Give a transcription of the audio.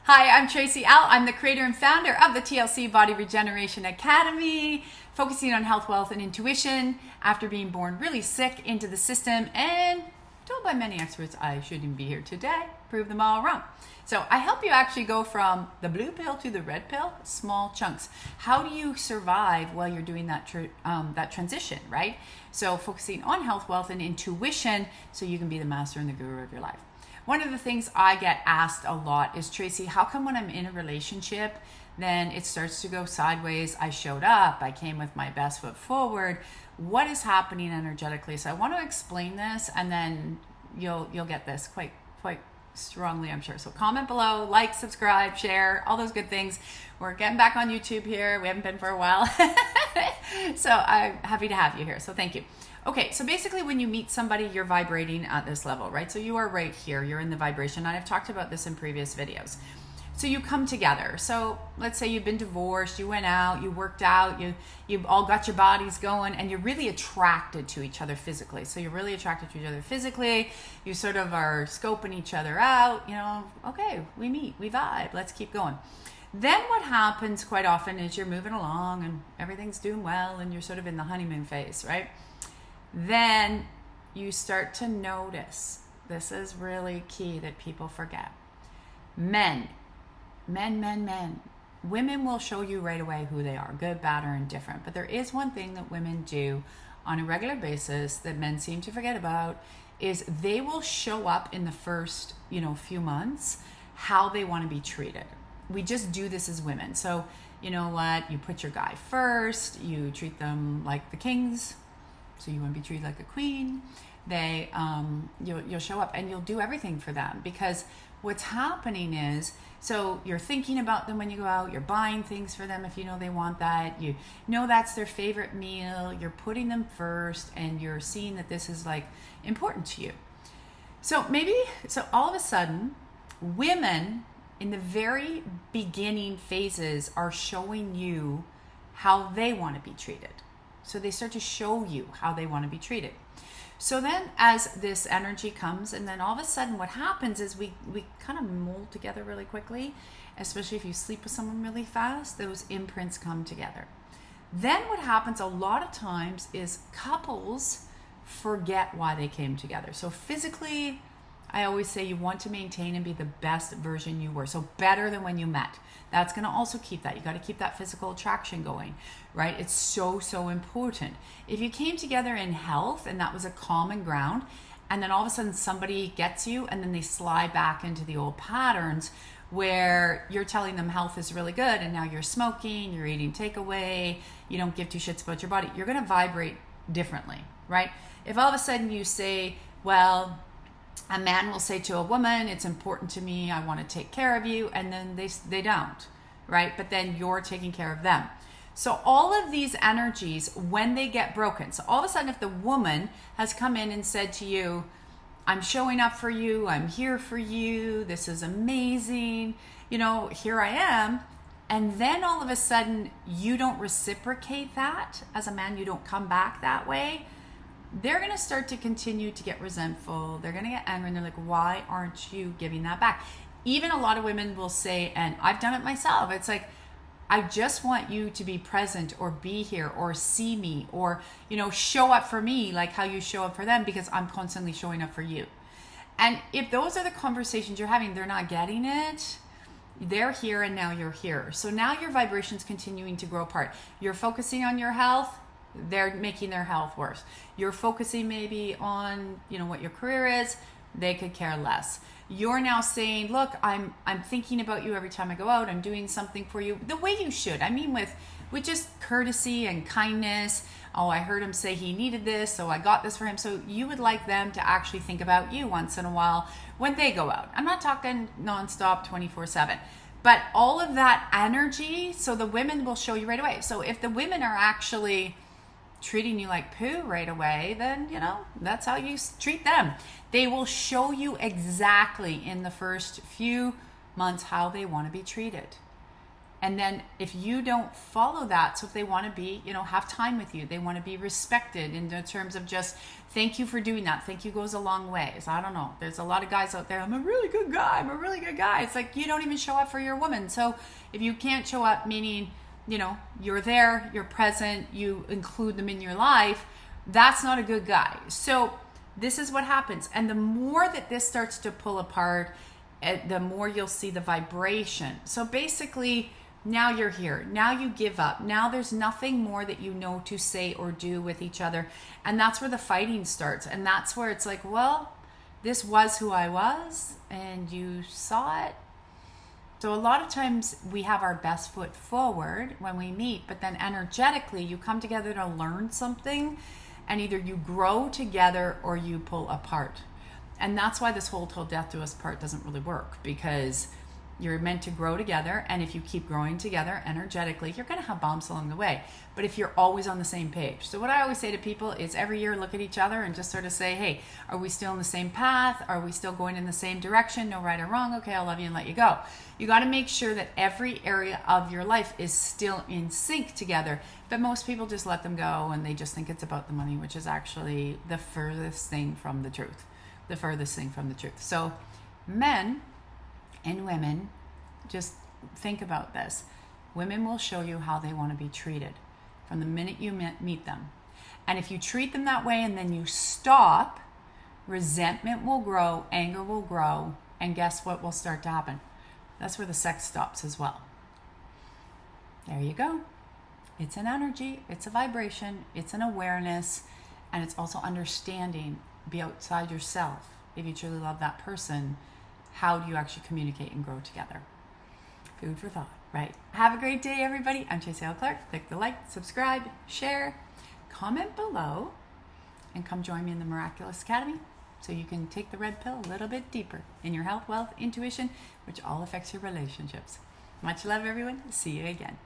Hi, I'm Tracy Al. I'm the creator and founder of the TLC Body Regeneration Academy, focusing on health, wealth, and intuition after being born really sick into the system and told by many experts I shouldn't be here today. Prove them all wrong. So I help you actually go from the blue pill to the red pill, small chunks. How do you survive while you're doing that transition, right? So focusing on health, wealth, and intuition so you can be the master and the guru of your life. One of the things I get asked a lot is, Tracy, how come when I'm in a relationship, then it starts to go sideways? I showed up, I came with my best foot forward. What is happening energetically? So I want to explain this, and then you'll get this quite strongly, I'm sure. So comment below, like, subscribe, share, all those good things. We're getting back on YouTube here. We haven't been for a while. So I'm happy to have you here. So thank you. Okay, so basically when you meet somebody, you're vibrating at this level, right? So you are right here, you're in the vibration. And I've talked about this in previous videos. So you come together. So let's say you've been divorced, you went out, you worked out, you all got your bodies going, and you're really attracted to each other physically. So you're really attracted to each other physically. You sort of are scoping each other out, okay, we meet, we vibe, let's keep going. Then what happens quite often is you're moving along and everything's doing well and you're sort of in the honeymoon phase, right? Then you start to notice, this is really key that people forget. Men. Women will show you right away who they are, good, bad, or indifferent. But there is one thing that women do on a regular basis that men seem to forget about, is they will show up in the first, few months how they want to be treated. We just do this as women. So, you know what? You put your guy first, you treat them like the kings. So you want to be treated like a queen. You'll show up and you'll do everything for them, because what's happening is, so you're thinking about them when you go out, you're buying things for them if you know they want that, you know that's their favorite meal, you're putting them first, and you're seeing that this is like important to you. So all of a sudden, women in the very beginning phases are showing you how they want to be treated. So they start to show you how they want to be treated. So then as this energy comes, and then all of a sudden what happens is we kind of mold together really quickly, especially if you sleep with someone really fast, those imprints come together. Then what happens a lot of times is couples forget why they came together. So physically, I always say you want to maintain and be the best version you were. So better than when you met. That's going to also keep that. You got to keep that physical attraction going, right? It's so important. If you came together in health and that was a common ground, and then all of a sudden somebody gets you and then they slide back into the old patterns where you're telling them health is really good, and now you're smoking, you're eating takeaway, you don't give two shits about your body, you're going to vibrate differently, right? If all of a sudden you say, well, a man will say to a woman, it's important to me, I want to take care of you, and then they don't, right? But then you're taking care of them. So all of these energies, when they get broken, so all of a sudden if the woman has come in and said to you, I'm showing up for you, I'm here for you, this is amazing, here I am, and then all of a sudden you don't reciprocate that as a man, you don't come back that way, they're going to start to continue to get resentful. They're going to get angry, and they're like, why aren't you giving that back? Even a lot of women will say, and I've done it myself, it's like, I just want you to be present or be here or see me or, show up for me like how you show up for them, because I'm constantly showing up for you. And if those are the conversations you're having, they're not getting it. They're here and now you're here. So now your vibration's continuing to grow apart. You're focusing on your health. They're making their health worse. You're focusing maybe on, what your career is. They could care less. You're now saying, look, I'm thinking about you every time I go out. I'm doing something for you the way you should. I mean, with just courtesy and kindness. Oh, I heard him say he needed this, so I got this for him. So you would like them to actually think about you once in a while when they go out. I'm not talking nonstop 24/7. But all of that energy, so the women will show you right away. So if the women are actually treating you like poo right away, then that's how you treat them. They will show you exactly in the first few months how they want to be treated. And then if you don't follow that, so if they want to be, have time with you, they want to be respected in the terms of just thank you for doing that. Thank you goes a long way. So I don't know. There's a lot of guys out there. I'm a really good guy. I'm a really good guy. It's like, you don't even show up for your woman. So if you can't show up, meaning, you're there, you're present, you include them in your life, that's not a good guy. So this is what happens. And the more that this starts to pull apart, the more you'll see the vibration. So basically, now you're here. Now you give up. Now there's nothing more that you know to say or do with each other. And that's where the fighting starts. And that's where it's like, well, this was who I was and you saw it. So a lot of times we have our best foot forward when we meet, but then energetically you come together to learn something, and either you grow together or you pull apart. And that's why this whole till death do us part doesn't really work, because you're meant to grow together. And if you keep growing together energetically, you're going to have bumps along the way. But if you're always on the same page. So what I always say to people is every year look at each other and just sort of say, hey, are we still in the same path? Are we still going in the same direction? No right or wrong. Okay, I'll love you and let you go. You got to make sure that every area of your life is still in sync together. But most people just let them go and they just think it's about the money, which is actually the furthest thing from the truth. The furthest thing from the truth. So men and women, just think about this. Women will show you how they want to be treated from the minute you meet them. And if you treat them that way and then you stop, resentment will grow, anger will grow, and guess what will start to happen? That's where the sex stops as well. There you go. It's an energy, it's a vibration, it's an awareness, and it's also understanding. Be outside yourself. If you truly love that person, how do you actually communicate and grow together? Food for thought, right? Have a great day, everybody. I'm Tracy Clark. Click the like, subscribe, share, comment below, and come join me in the Miraculous Academy so you can take the red pill a little bit deeper in your health, wealth, intuition, which all affects your relationships. Much love, everyone. See you again.